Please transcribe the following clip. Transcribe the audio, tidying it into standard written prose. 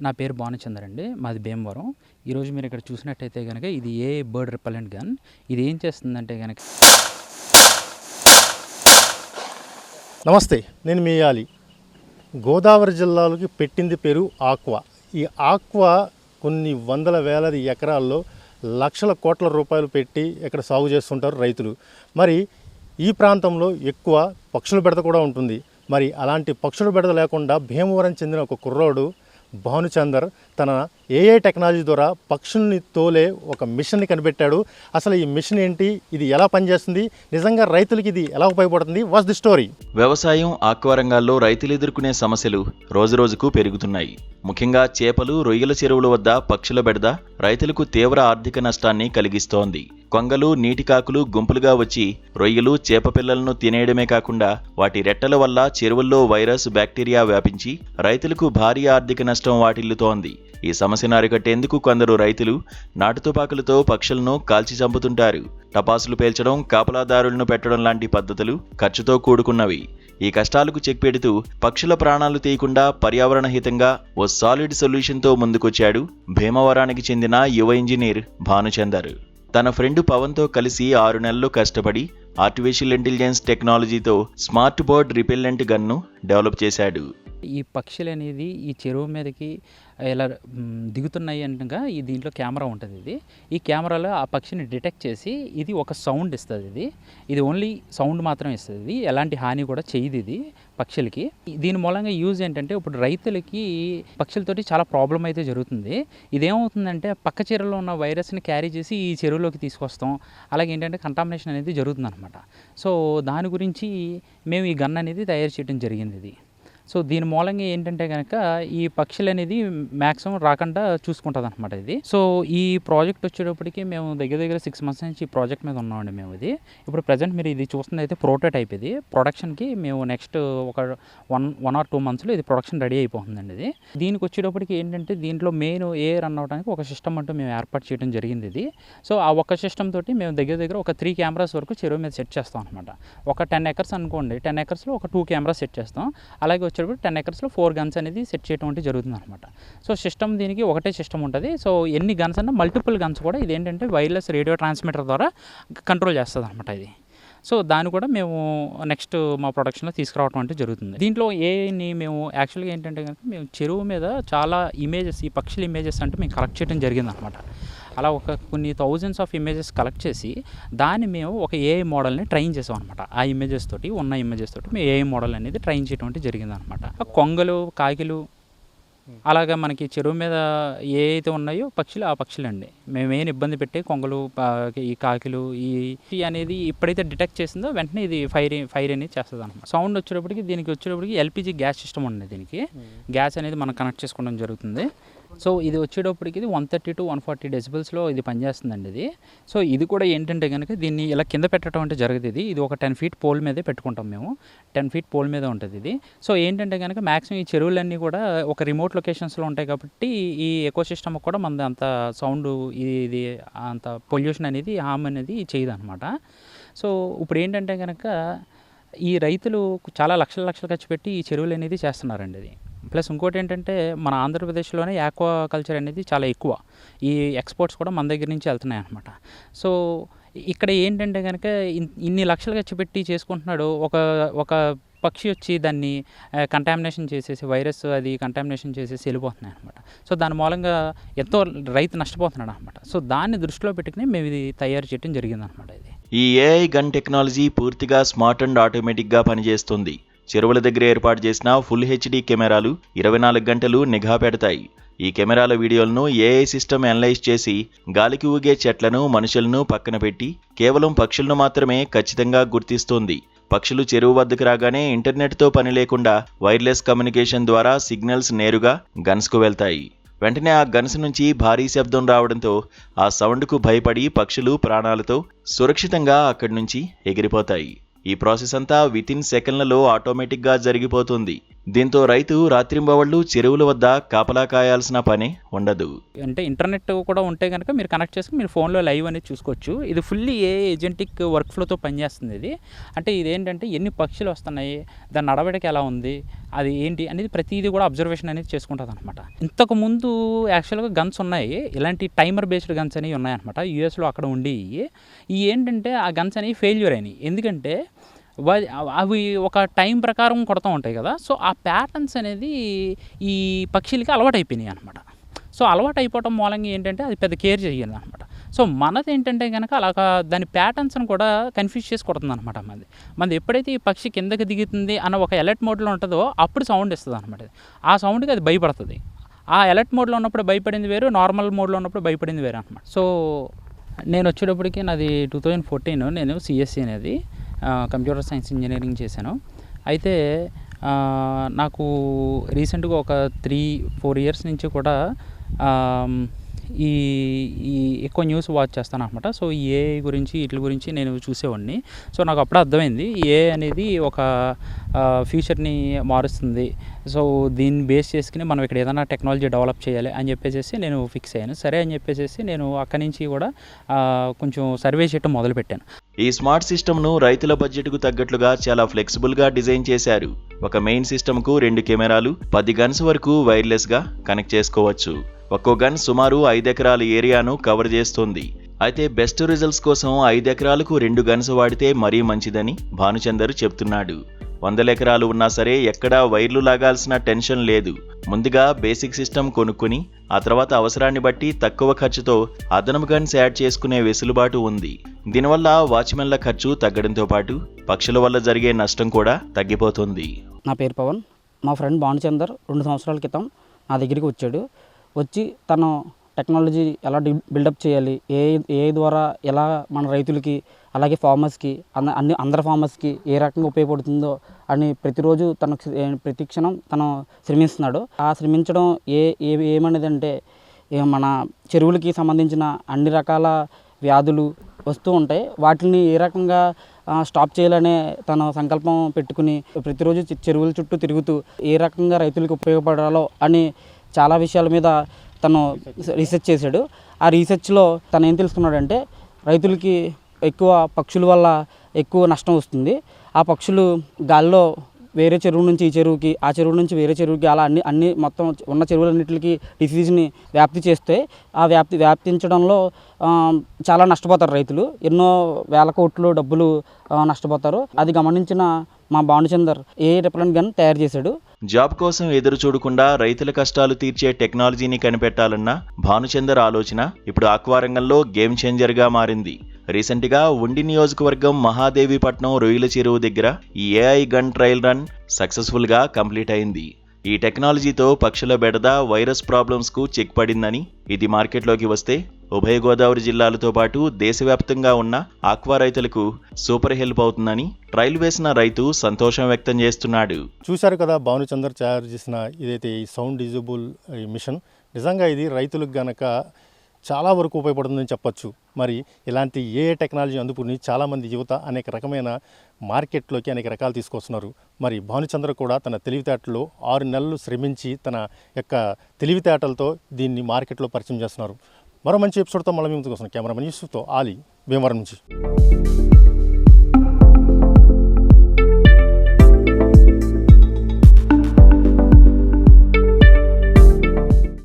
నా పేరు భానుచందర్ అండి. మాది భీమవరం. ఈరోజు మీరు ఇక్కడ చూసినట్టయితే గనక ఇది ఏఐ బర్డ్ రిపెల్లెంట్ గన్. ఇది ఏం చేస్తుందంటే గనక నమస్తే, నేను మీ యాలి. గోదావరి జిల్లాలోకి పెట్టింది పేరు ఆక్వా. ఈ ఆక్వా కొన్ని వందల వేలాది ఎకరాల్లో లక్షల కోట్ల రూపాయలు పెట్టి ఇక్కడ సాగు చేస్తుంటారు రైతులు. మరి ఈ ప్రాంతంలో ఎక్కువ పక్షుల బెడద కూడా ఉంటుంది. మరి అలాంటి పక్షుల బెడద లేకుండా భీమవరం చెందిన ఒక కుర్రోడు భానుచందర్ తన ఏఐ టెక్నాలజీ ద్వారా పక్షుల్ని తోలే ఒక మిషన్ని కనిపెట్టాడు. అసలు ఈ మిషన్ ఏంటి, ఇది ఎలా పనిచేస్తుంది, నిజంగా రైతులకి ఇది ఎలా ఉపయోగపడుతుంది, వాట్స్ ది స్టోరీ? వ్యవసాయం, ఆక్వా రంగాల్లో రైతులు ఎదుర్కొనే సమస్యలు రోజురోజుకు పెరుగుతున్నాయి. ముఖ్యంగా చేపలు, రొయ్యల చెరువుల వద్ద పక్షుల బెడద రైతులకు తీవ్ర ఆర్థిక నష్టాన్ని కలిగిస్తోంది. కొంగలు, నీటికాకులు గుంపులుగా వచ్చి రొయ్యలు, చేప పిల్లలను తినేయడమే కాకుండా వాటి రెట్టల వల్ల చెరువుల్లో వైరస్, బ్యాక్టీరియా వ్యాపించి రైతులకు భారీ ఆర్థిక నష్టం వాటిల్లుతోంది. ఈ సమస్యను అరికట్టేందుకు కొందరు రైతులు నాటుతుపాకులతో పక్షులను కాల్చి చంపుతుంటారు. టపాసులు పేల్చడం, కాపలాదారులను పెట్టడం లాంటి పద్ధతులు ఖర్చుతో కూడుకున్నవి. ఈ కష్టాలకు చెక్ పెడుతూ పక్షుల ప్రాణాలు తీయకుండా పర్యావరణ హితంగా ఓ సాలిడ్ సొల్యూషన్తో ముందుకొచ్చాడు భీమవరానికి చెందిన యువ ఇంజనీర్ భానుచందర్. తన ఫ్రెండ్ పవన్తో కలిసి 6 నెలలు కష్టపడి ఆర్టిఫిషియల్ ఇంటెలిజెన్స్ టెక్నాలజీతో smart bird repellent gun develop చేశాడు. ఈ పక్షులు అనేది ఈ చెరువు మీదకి ఇలా దిగుతున్నాయి అనగా దీంట్లో కెమెరా ఉంటుంది. ఈ కెమెరాలో ఆ పక్షిని డిటెక్ట్ చేసి ఇది ఒక సౌండ్ ఇస్తుంది. ఇది ఓన్లీ సౌండ్ మాత్రం ఇస్తుంది. ఎలాంటి హాని కూడా చేయదు ఇది పక్షులకి. దీని మూలంగా యూజ్ ఏంటంటే ఇప్పుడు రైతులకి పక్షులతోటి చాలా ప్రాబ్లం అయితే జరుగుతుంది. ఇదేమవుతుందంటే పక్క చెరువులో ఉన్న వైరస్ని క్యారీ చేసి ఈ చెరువులోకి తీసుకొస్తాం. అలాగే ఏంటంటే కంటామినేషన్ అనేది జరుగుతుంది అనమాట. సో దాని గురించి మేము ఈ గన్ అనేది తయారు చేయడం జరిగింది. సో దీని మూలంగా ఏంటంటే కనుక ఈ పక్షులు అనేది మ్యాక్సిమం రాకుండా చూసుకుంటుంది అనమాట ఇది. సో ఈ ప్రాజెక్ట్ వచ్చేటప్పటికి మేము దగ్గర 6 months నుంచి ఈ ప్రాజెక్ట్ మీద ఉన్నామండి మేము. ఇది ఇప్పుడు ప్రజెంట్ మీరు ఇది చూస్తుంది అయితే ప్రోటోటైప్. ఇది ప్రొడక్షన్కి మేము నెక్స్ట్ ఒక 1 or 2 monthsలో ఇది ప్రొడక్షన్ రెడీ అయిపోతుందండి. ఇది దీనికి వచ్చేటప్పటికి ఏంటంటే దీంట్లో మెయిన్ ఏ రన్ అవ్వడానికి ఒక సిస్టమ్ అంటూ మేము ఏర్పాటు చేయడం జరిగింది. ఇది సో ఆ ఒక్క సిస్టమ్ తోటి మేము దగ్గర ఒక 3 cameras వరకు చెరువు మీద సెట్ చేస్తాం అనమాట. ఒక 10 acres అనుకోండి, 10 acresలో ఒక 2 cameras సెట్ చేస్తాం. అలాగే 10 acresలో 4 guns అనేది సెట్ చేయడం అంటే జరుగుతుంది అనమాట. సో సిస్టమ్ దీనికి ఒకటే సిస్టమ్ ఉంటుంది. సో ఎన్ని గన్స్ అన్నా మల్టిపుల్ గన్స్ కూడా ఇది ఏంటంటే వైర్లెస్ రేడియో ట్రాన్స్మిటర్ ద్వారా కంట్రోల్ చేస్తుంది అనమాట ఇది. సో దాన్ని కూడా మేము నెక్స్ట్ మా ప్రొడక్షన్లో తీసుకురావడం అంటే జరుగుతుంది. దీంట్లో ఏఐని మేము యాక్చువల్గా ఏంటంటే కనుక మేము చెరువు మీద చాలా ఇమేజెస్, ఈ పక్షుల ఇమేజెస్ అంటే మేము కలెక్ట్ చేయడం జరిగింది అనమాట. అలా కొన్ని thousands of images కలెక్ట్ చేసి దాన్ని మేము ఒక ఏఐ మోడల్ని ట్రైన్ చేసాం అనమాట. ఆ ఇమేజెస్ తోటి మేము ఏఐ మోడల్ అనేది ట్రైన్ చేయడం అంటే జరిగింది అనమాట. కొంగలు, కాకిలు అలాగా మనకి చెరువు మీద ఏ అయితే ఉన్నాయో పక్షులు, ఆ పక్షులండి మేమేం ఇబ్బంది పెట్టే కొంగలు, ఈ కాకిలు ఈ అనేది ఎప్పుడైతే డిటెక్ట్ చేసిందో వెంటనే ఇది ఫైర్ అనేది చేస్తుంది అనమాట. సౌండ్ వచ్చేటప్పటికి ఎల్పిజి గ్యాస్ సిస్టమ్ ఉంది. దీనికి గ్యాస్ అనేది మనం కనెక్ట్ చేసుకోవడం జరుగుతుంది. సో ఇది వచ్చేటప్పటికి ఇది 130 to 140 decibelsలో ఇది పనిచేస్తుందండి. ఇది సో ఇది కూడా ఏంటంటే కనుక దీన్ని ఇలా కింద పెట్టడం అంటే జరుగుతుంది. ఇది ఒక 10 feet పోల్ మీదే పెట్టుకుంటాం మేము. 10 feet పోల్ మీద ఉంటుంది ఇది. సో ఏంటంటే కనుక మ్యాక్సిమం ఈ చెరువులన్నీ కూడా ఒక రిమోట్ లొకేషన్స్లో ఉంటాయి కాబట్టి ఈ ఎకోసిస్టమ్ కూడా మనది అంత సౌండ్ ఇది అంత పొల్యూషన్ అనేది, హామ్ అనేది చేయదు అనమాట. సో ఇప్పుడు ఏంటంటే కనుక ఈ రైతులు చాలా లక్షలు ఖర్చు పెట్టి ఈ చెరువులు అనేది చేస్తున్నారండి. ఇది ప్లస్ ఇంకోటి ఏంటంటే మన ఆంధ్రప్రదేశ్లోనే ఆక్వా కల్చర్ అనేది చాలా ఎక్కువ. ఈ ఎక్స్పోర్ట్స్ కూడా మన దగ్గర నుంచి వెళ్తున్నాయి అనమాట. సో ఇక్కడ ఏంటంటే కనుక ఇన్ని లక్షలు ఖర్చు పెట్టి చేసుకుంటున్నాడు. ఒక పక్షి వచ్చి దాన్ని కంటామినేషన్ చేసేసి వైరస్ అది కంటామినేషన్ చేసేసి వెళ్ళిపోతున్నాయి అనమాట. సో దాని మూలంగా ఎంతో రైతు నష్టపోతున్నాడు అనమాట. సో దాన్ని దృష్టిలో పెట్టుకుని మేము ఇది తయారు చేయడం జరిగింది అనమాట. ఇది ఈ ఏఐ గన్ టెక్నాలజీ పూర్తిగా స్మార్ట్ అండ్ ఆటోమేటిక్గా పనిచేస్తుంది. చెరువుల దగ్గర ఏర్పాటు చేసిన ఫుల్ హెచ్డి కెమెరాలు 24 గంటలు నిఘా పెడతాయి. ఈ కెమెరాల వీడియోలను ఏఐ సిస్టమ్ అనలైజ్ చేసి గాలికి ఊగే చెట్లను, మనుషులను పక్కన పెట్టి కేవలం పక్షులను మాత్రమే ఖచ్చితంగా గుర్తిస్తుంది. పక్షులు చెరువు వద్దకు రాగానే ఇంటర్నెట్తో పని లేకుండా వైర్లెస్ కమ్యూనికేషన్ ద్వారా సిగ్నల్స్ నేరుగా గన్స్కు వెళ్తాయి. వెంటనే ఆ గన్స్ నుంచి భారీ శబ్దం రావడంతో ఆ సౌండ్కు భయపడి పక్షులు ప్రాణాలతో సురక్షితంగా అక్కడి నుంచి ఎగిరిపోతాయి. ఈ ప్రాసెస్ అంతా వితిన్ సెకండ్లలో ఆటోమేటిక్గా జరిగిపోతుంది. దీంతో రైతు రాత్రింబవళ్లు చెరువుల వద్ద కాపలా కాయాల్సిన పని ఉండదు. అంటే ఇంటర్నెట్ కూడా ఉంటే కనుక మీరు కనెక్ట్ చేసుకుని మీరు ఫోన్లో లైవ్ అనేది చూసుకోవచ్చు. ఇది ఫుల్లీ ఏజెంటిక్ వర్క్ ఫ్లోతో పనిచేస్తుంది ఇది. అంటే ఇదేంటంటే ఎన్ని పక్షులు వస్తున్నాయి, దాని నడవడిక ఎలా ఉంది, అది ఏంటి అనేది ప్రతిదీ కూడా అబ్జర్వేషన్ అనేది చేసుకుంటుంది అనమాట. ఇంతకుముందు యాక్చువల్గా గన్స్ ఉన్నాయి, ఇలాంటి టైమర్ బేస్డ్ గన్స్ అనేవి ఉన్నాయన్నమాట. యూఎస్లో అక్కడ ఉండి ఈ ఏంటంటే ఆ గన్స్ అనేవి ఫెయిల్యూర్ అయినాయి. ఎందుకంటే అవి ఒక టైం ప్రకారం కొడతా ఉంటాయి కదా. సో ఆ ప్యాటర్న్స్ అనేది ఈ పక్షులకి అలవాటు అయిపోయినాయి అనమాట. సో అలవాటు అయిపోవటం మూలంగా ఏంటంటే అది పెద్ద కేర్ చేయాలి అనమాట. సో మనది ఏంటంటే కనుక అలాగా దాని ప్యాటర్న్స్ని కూడా కన్ఫ్యూజ్ చేసి కొడుతుంది అనమాట. మనది ఎప్పుడైతే ఈ పక్షి కిందకి దిగుతుంది అన్న ఒక అలర్ట్ మోడ్లో ఉంటుందో అప్పుడు సౌండ్ ఇస్తుంది అనమాట. ఆ సౌండ్కి అది భయపడుతుంది. ఆ అలర్ట్ మోడ్లో ఉన్నప్పుడు భయపడింది వేరు, నార్మల్ మోడ్లో ఉన్నప్పుడు భయపడింది వేరు అనమాట. సో నేను వచ్చేటప్పటికి నాది 2014 నేను సిఎస్సి అనేది కంప్యూటర్ సైన్స్ ఇంజనీరింగ్ చేశాను. అయితే నాకు రీసెంట్గా ఒక 3-4 ఇయర్స్ నుంచి కూడా ఈ ఎక్కువ న్యూస్ వాచ్ చేస్తాను అనమాట. సో ఈ ఏఐ గురించి వీటి గురించి నేను చూసేవాడిని. సో నాకు అప్పుడే అర్థమైంది ఏఐ అనేది ఒక ఫ్యూచర్ని మారుస్తుంది. సో దీన్ని బేస్ చేసుకుని మనం ఇక్కడ ఏదైనా టెక్నాలజీ డెవలప్ చేయాలి అని చెప్పేసి నేను ఫిక్స్ అయ్యాను. సరే అని చెప్పేసి నేను అక్కడి నుంచి కూడా కొంచెం సర్వే చేయడం మొదలుపెట్టాను. ఈ స్మార్ట్ సిస్టమ్ను రైతుల బడ్జెట్కు తగ్గట్లుగా చాలా ఫ్లెక్సిబుల్గా డిజైన్ చేశారు. ఒక మెయిన్ సిస్టమ్కు 2 కెమెరాలు, 10 గన్స్ వరకు వైర్లెస్గా కనెక్ట్ చేసుకోవచ్చు. ఒక్కో గన్ సుమారు 5 ఎకరాల ఏరియాను కవర్ చేస్తుంది. అయితే బెస్ట్ రిజల్ట్స్ కోసం 5 ఎకరాలకు 2 గన్స్ వాడితే మరీ మంచిదని భానుచందర్ చెప్తున్నాడు. 100 ఎకరాలు ఉన్నా సరే ఎక్కడా వైర్లు లాగాల్సిన టెన్షన్ లేదు. ముందుగా బేసిక్ సిస్టమ్ కొనుక్కుని ఆ తర్వాత అవసరాన్ని బట్టి తక్కువ ఖర్చుతో అదనపు గన్స్ యాడ్ చేసుకునే వెసులుబాటు ఉంది. దీనివల్ల వాచ్మెన్ల ఖర్చు తగ్గడంతో పాటు పక్షుల వల్ల జరిగే నష్టం కూడా తగ్గిపోతుంది. నా పేరు పవన్. మా ఫ్రెండ్ భానుచందర్ 2 సంవత్సరాల క్రితం నా దగ్గరికి వచ్చి తను టెక్నాలజీ ఎలా బిల్డప్ చేయాలి, ఏఐ ద్వారా ఎలా మన రైతులకి అలాగే ఫార్మర్స్కి అందరి ఫార్మర్స్కి ఏ రకంగా ఉపయోగపడుతుందో అని ప్రతిరోజు ప్రతి క్షణం తను శ్రమిస్తున్నాడు. ఆ శ్రమించడం ఏమనేదంటే మన చెరువులకి సంబంధించిన అన్ని రకాల వ్యాధులు వస్తూ ఉంటాయి. వాటిని ఏ రకంగా స్టాప్ చేయాలనే తన సంకల్పం పెట్టుకుని ప్రతిరోజు చెరువుల చుట్టూ తిరుగుతూ ఏ రకంగా రైతులకు ఉపయోగపడాలో అని చాలా విషయాల మీద తను రీసెర్చ్ చేశాడు. ఆ రీసెర్చ్లో తను ఏం తెలుసుకున్నాడంటే రైతులకి ఎక్కువ పక్షుల వల్ల ఎక్కువ నష్టం వస్తుంది. ఆ పక్షులు గాల్లో వేరే చెరువు నుంచి ఈ చెరువుకి, ఆ చెరువు నుంచి వేరే చెరువుకి అలా అన్ని మొత్తం ఉన్న చెరువులన్నింటికి డిసీజ్ని వ్యాప్తి చేస్తే ఆ వ్యాప్తించడంలో చాలా నష్టపోతారు రైతులు. ఎన్నో వేల కోట్లు డబ్బులు నష్టపోతారు. అది గమనించిన మా భానుచందర్ ఏ రిపెలెంట్ గన్ తయారు చేశాడు. జాబ్ కోసం ఎదురు చూడకుండా రైతుల కష్టాలు తీర్చే టెక్నాలజీని కనిపెట్టాలన్న భానుచందర్ ఆలోచన ఇప్పుడు ఆక్వా రంగంలో గేమ్ చేంజర్గా మారింది. రీసెంట్గా ఉండి నియోజకవర్గం మహాదేవిపట్నం రొయ్యల చెరువు దగ్గర ఈ ఏఐ గన్ ట్రయల్ రన్ సక్సెస్ఫుల్గా కంప్లీట్ అయింది. ఈ టెక్నాలజీతో పక్షుల బెడద, వైరస్ ప్రాబ్లమ్స్కు చెక్ పడిందని, ఇది మార్కెట్లోకి వస్తే ఉభయ గోదావరి జిల్లాలతో పాటు దేశవ్యాప్తంగా ఉన్న ఆక్వా రైతులకు సూపర్ హెల్ప్ అవుతుందని ట్రయల్ వేసిన రైతు సంతోషం వ్యక్తం చేస్తున్నాడు. చూశారు కదా భానుచందర్ తయారు చేసిన ఇదైతే ఈ సౌండ్ డిజబుల్ మిషన్. నిజంగా ఇది రైతులకు గనక చాలా వరకు ఉపయోగపడుతుందని చెప్పొచ్చు. మరి ఇలాంటి ఏ టెక్నాలజీ అందుకుని చాలామంది యువత అనేక రకమైన మార్కెట్లోకి అనేక రకాలు తీసుకొస్తున్నారు. మరి భానుచంద్ర కూడా తన తెలివితేటలు 6 నెలలు శ్రమించి తన యొక్క తెలివితేటలతో దీన్ని మార్కెట్లో పరిచయం చేస్తున్నారు. మరో మంచి ఎపిసోడ్తో మళ్ళీ ముందుకు వస్తున్నాం. కెమెరామెన్ యూసుఫ్తో ఆలీ, భీమవరం నుంచి.